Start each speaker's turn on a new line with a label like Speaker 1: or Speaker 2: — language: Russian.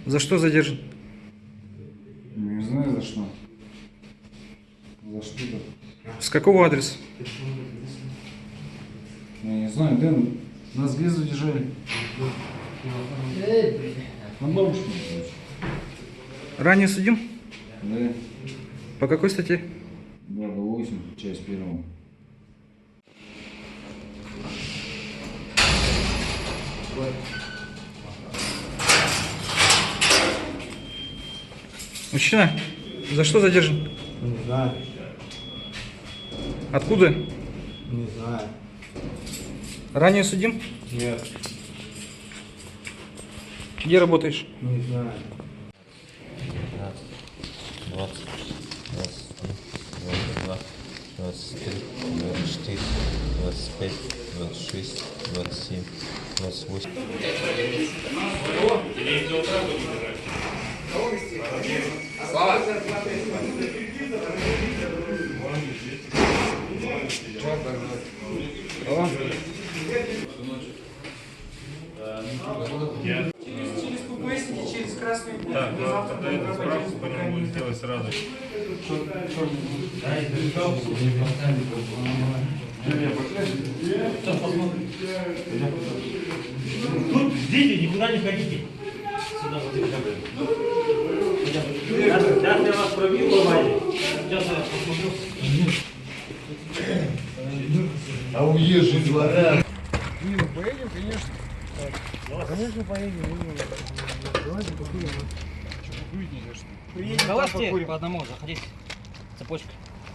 Speaker 1: За что задержан?
Speaker 2: Не знаю за что. За что-то.
Speaker 1: С какого адреса?
Speaker 2: Я не знаю, Дэн, нас где задержали? На бабушке.
Speaker 1: Ранее судим?
Speaker 2: Да.
Speaker 1: По какой статье?
Speaker 2: 228, часть 1.
Speaker 1: Мужчина, за что задержан?
Speaker 3: Не знаю.
Speaker 1: Откуда?
Speaker 3: Не знаю.
Speaker 1: Ранее судим?
Speaker 3: Нет.
Speaker 1: Где работаешь?
Speaker 3: Не знаю.
Speaker 4: 20, 21, 22, 23, 24, 25, 26, 27, 28.
Speaker 1: Через КПСники, через красный путь.
Speaker 5: Так, тогда эту справку по нему будем делать сразу.
Speaker 6: Тут ждите, никуда не ходите. Сюда вот сейчас я вас пробил, ломали. Сейчас я посмотрю.
Speaker 2: А уезжать двора.
Speaker 3: Поедем, конечно. Конечно, поедем. Давайте покурим.
Speaker 6: Давайте по одному заходите. Цепочка.